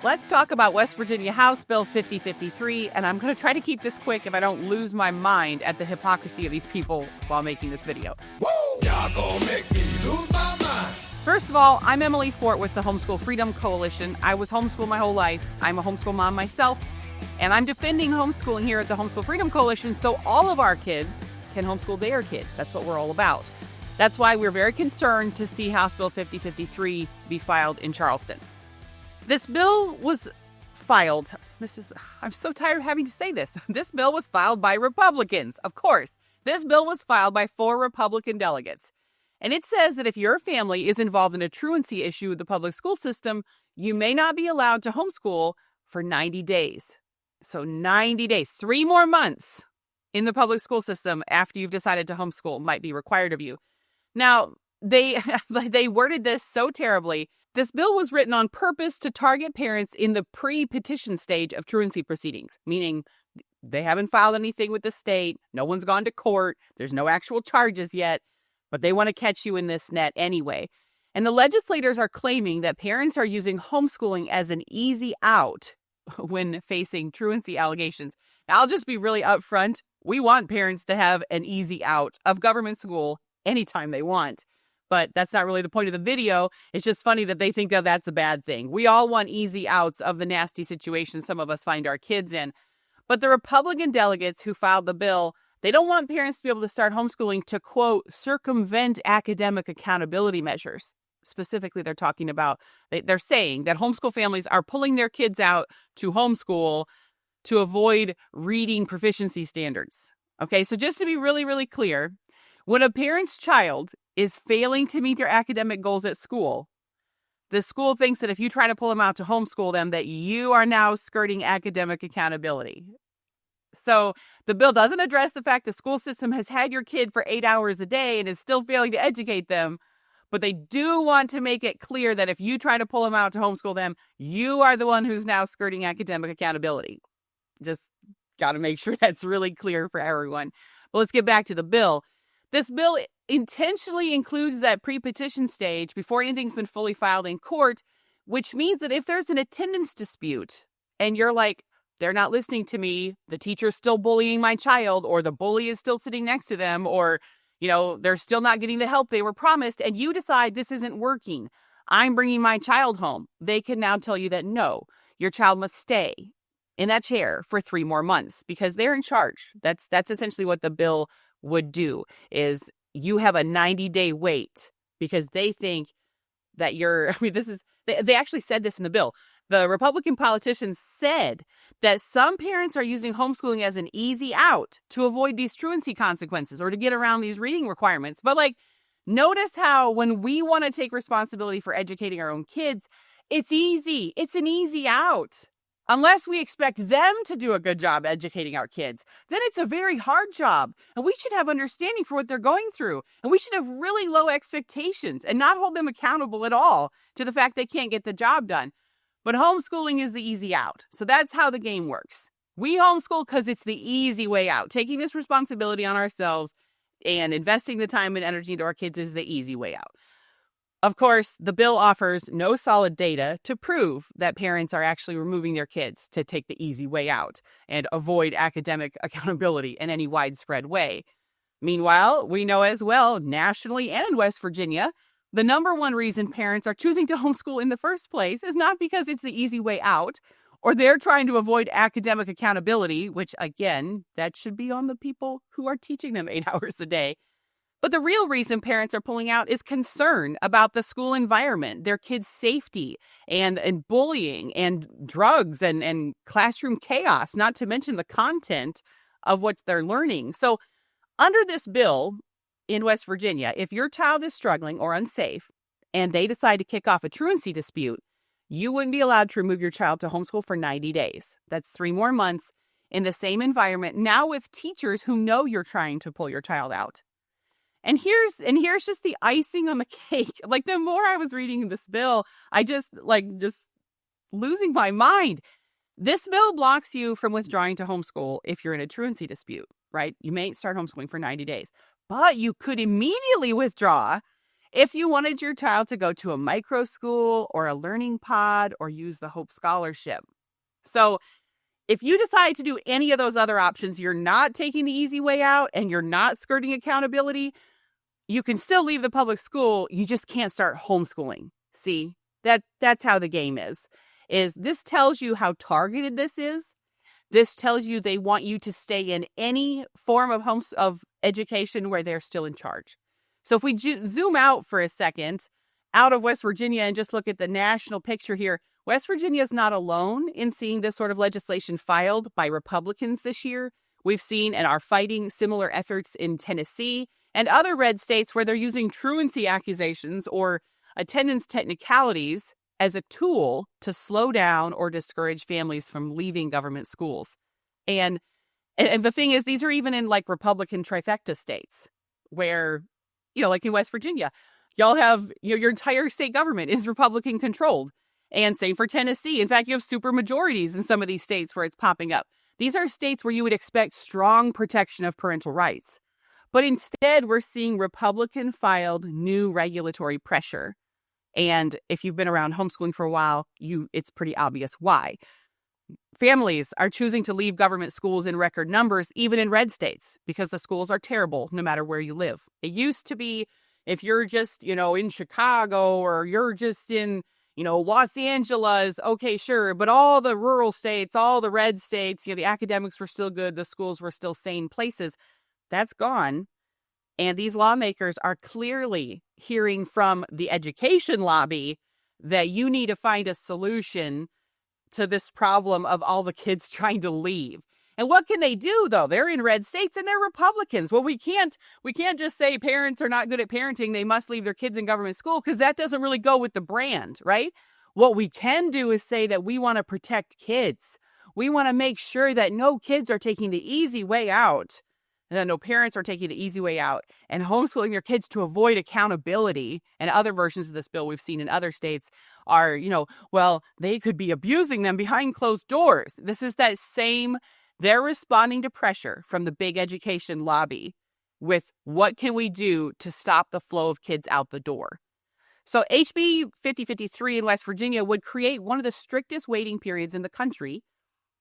Let's talk about West Virginia House Bill 5053, and I'm going to try to keep this quick if I don't lose my mind at the hypocrisy of these people while making this video. Woo! Y'all gonna make me lose my mind. First of all, I'm Emily Fort with the Homeschool Freedom Coalition. I was homeschooled my whole life. I'm a homeschool mom myself, and I'm defending homeschooling here at the Homeschool Freedom Coalition so all of our kids can homeschool their kids. That's what we're all about. That's why we're very concerned to see House Bill 5053 be filed in Charleston. This bill was filed. I'm so tired of having to say this. This bill was filed by Republicans, of course. This bill was filed by 4 Republican delegates. And it says that if your family is involved in a truancy issue with the public school system, you may not be allowed to homeschool for 90 days. So 90 days, 3 more months in the public school system after you've decided to homeschool might be required of you. Now, they worded this so terribly. This bill was written on purpose to target parents in the pre-petition stage of truancy proceedings, meaning they haven't filed anything with the state, no one's gone to court, there's no actual charges yet, but they want to catch you in this net anyway. And the legislators are claiming that parents are using homeschooling as an easy out when facing truancy allegations. Now, I'll just be really upfront. We want parents to have an easy out of government school anytime they want. But that's not really the point of the video. It's just funny that they think that that's a bad thing. We all want easy outs of the nasty situations some of us find our kids in. But the Republican delegates who filed the bill, they don't want parents to be able to start homeschooling to, quote, circumvent academic accountability measures. Specifically, they're talking about, they're saying that homeschool families are pulling their kids out to homeschool to avoid reading proficiency standards. Okay, so just to be really, really clear, when a parent's child is failing to meet their academic goals at school, the school thinks that if you try to pull them out to homeschool them, that you are now skirting academic accountability. So the bill doesn't address the fact the school system has had your kid for 8 hours a day and is still failing to educate them. But they do want to make it clear that if you try to pull them out to homeschool them, you are the one who's now skirting academic accountability. Just got to make sure that's really clear for everyone. But let's get back to the bill. This bill intentionally includes that pre-petition stage before anything's been fully filed in court, which means that if there's an attendance dispute and you're like, they're not listening to me, the teacher's still bullying my child, or the bully is still sitting next to them, or, they're still not getting the help they were promised, and you decide this isn't working, I'm bringing my child home, they can now tell you that no, your child must stay in that chair for 3 more months because they're in charge. That's essentially what the bill would do, is you have a 90-day wait because they think that they actually said this in the bill. The Republican politicians said that some parents are using homeschooling as an easy out to avoid these truancy consequences or to get around these reading requirements. But notice how when we want to take responsibility for educating our own kids, it's easy. It's an easy out. Unless we expect them to do a good job educating our kids, then it's a very hard job. And we should have understanding for what they're going through. And we should have really low expectations and not hold them accountable at all to the fact they can't get the job done. But homeschooling is the easy out. So that's how the game works. We homeschool because it's the easy way out. Taking this responsibility on ourselves and investing the time and energy into our kids is the easy way out. Of course, the bill offers no solid data to prove that parents are actually removing their kids to take the easy way out and avoid academic accountability in any widespread way. Meanwhile, we know as well, nationally and in West Virginia, the number one reason parents are choosing to homeschool in the first place is not because it's the easy way out or they're trying to avoid academic accountability, which, again, that should be on the people who are teaching them 8 hours a day. But the real reason parents are pulling out is concern about the school environment, their kids' safety, and bullying, and drugs, and classroom chaos, not to mention the content of what they're learning. So under this bill in West Virginia, if your child is struggling or unsafe, and they decide to kick off a truancy dispute, you wouldn't be allowed to remove your child to homeschool for 90 days. That's 3 more months in the same environment, now with teachers who know you're trying to pull your child out. And here's just the icing on the cake. The more I was reading this bill, I just losing my mind. This bill blocks you from withdrawing to homeschool if you're in a truancy dispute, right? You may start homeschooling for 90 days, but you could immediately withdraw if you wanted your child to go to a micro school or a learning pod or use the Hope Scholarship. So if you decide to do any of those other options, you're not taking the easy way out and you're not skirting accountability, you can still leave the public school. You just can't start homeschooling. See, that's how the game is this tells you how targeted this is. This tells you they want you to stay in any form of education where they're still in charge. So if we zoom out for a second out of West Virginia and just look at the national picture here, West Virginia is not alone in seeing this sort of legislation filed by Republicans this year. We've seen and are fighting similar efforts in Tennessee and other red states where they're using truancy accusations or attendance technicalities as a tool to slow down or discourage families from leaving government schools. And the thing is, these are even in like Republican trifecta states where, like in West Virginia, y'all have your entire state government is Republican controlled. And same for Tennessee. In fact, you have super majorities in some of these states where it's popping up. These are states where you would expect strong protection of parental rights. But instead, we're seeing Republican-filed new regulatory pressure. And if you've been around homeschooling for a while, it's pretty obvious why. Families are choosing to leave government schools in record numbers, even in red states, because the schools are terrible no matter where you live. It used to be if you're just, in Chicago or you're just in, Los Angeles, okay, sure. But all the rural states, all the red states, the academics were still good. The schools were still sane places. That's gone. And these lawmakers are clearly hearing from the education lobby that you need to find a solution to this problem of all the kids trying to leave. And what can they do, though? They're in red states and they're Republicans. Well, we can't just say parents are not good at parenting. They must leave their kids in government school because that doesn't really go with the brand, right? What we can do is say that we want to protect kids. We want to make sure that no kids are taking the easy way out. And no parents are taking the easy way out and homeschooling their kids to avoid accountability. And other versions of this bill we've seen in other states are, they could be abusing them behind closed doors. This is that same, they're responding to pressure from the big education lobby with what can we do to stop the flow of kids out the door. So HB 5053 in West Virginia would create one of the strictest waiting periods in the country.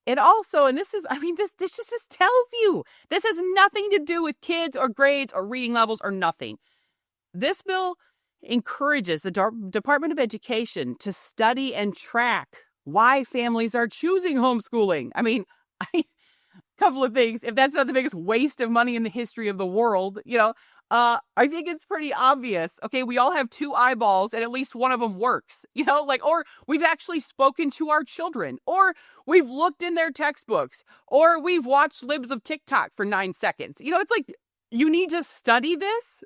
It also, and this just tells you, this has nothing to do with kids or grades or reading levels or nothing. This bill encourages the Department of Education to study and track why families are choosing homeschooling. A couple of things. If that's not the biggest waste of money in the history of the world, I think it's pretty obvious. Okay, we all have two eyeballs and at least one of them works, or we've actually spoken to our children, or we've looked in their textbooks, or we've watched libs of TikTok for 9 seconds. It's like, you need to study this.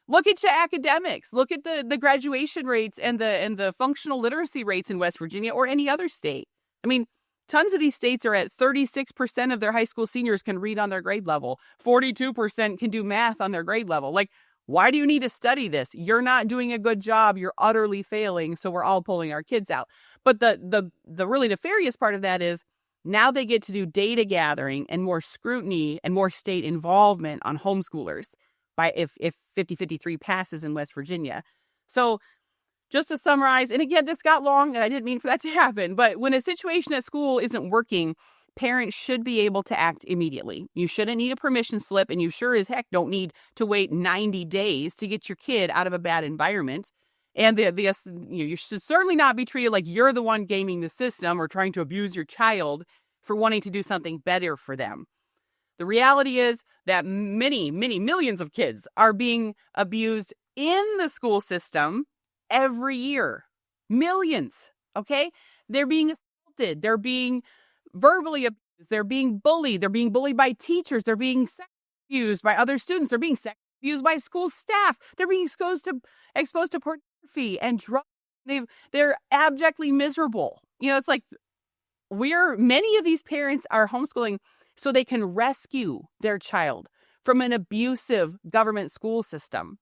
Look at your academics. Look at the graduation rates and the functional literacy rates in West Virginia or any other state. Tons of these states are at 36% of their high school seniors can read on their grade level. 42% can do math on their grade level. Like, why do you need to study this? You're not doing a good job. You're utterly failing. So we're all pulling our kids out. But the really nefarious part of that is now they get to do data gathering and more scrutiny and more state involvement on homeschoolers if 5053 passes in West Virginia. So just to summarize, and again, this got long and I didn't mean for that to happen, but when a situation at school isn't working, parents should be able to act immediately. You shouldn't need a permission slip, and you sure as heck don't need to wait 90 days to get your kid out of a bad environment. And you should certainly not be treated like you're the one gaming the system or trying to abuse your child for wanting to do something better for them. The reality is that many, many millions of kids are being abused in the school system every year. Millions, okay? They're being assaulted. They're being verbally abused. They're being bullied. They're being bullied by teachers. They're being sexually abused by other students. They're being sexually abused by school staff. They're being exposed to pornography and drugs. They're abjectly miserable. It's like many of these parents are homeschooling so they can rescue their child from an abusive government school system.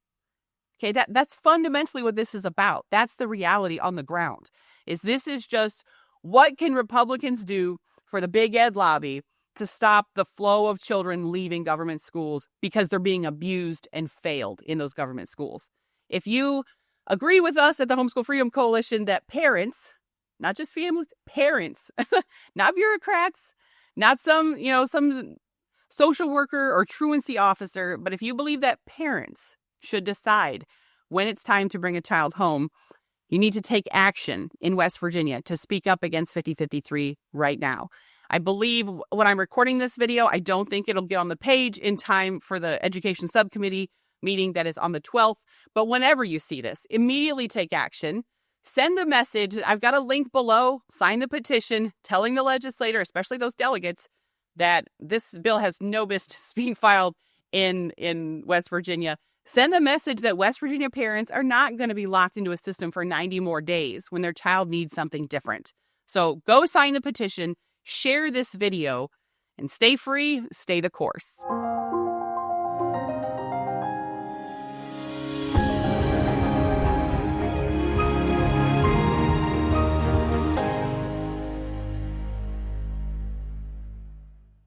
Okay, that's fundamentally what this is about. That's the reality on the ground. This is just what can Republicans do for the big ed lobby to stop the flow of children leaving government schools because they're being abused and failed in those government schools. If you agree with us at the Homeschool Freedom Coalition that parents, not just families, parents, not bureaucrats, not some social worker or truancy officer, but if you believe that parents should decide when it's time to bring a child home, you need to take action in West Virginia to speak up against 5053 right now. I believe when I'm recording this video, I don't think it'll get on the page in time for the Education Subcommittee meeting that is on the 12th. But whenever you see this, immediately take action. Send the message. I've got a link below. Sign the petition telling the legislator, especially those delegates, that this bill has no business being filed in West Virginia. Send the message that West Virginia parents are not going to be locked into a system for 90 more days when their child needs something different. So go sign the petition, share this video, and stay free, stay the course.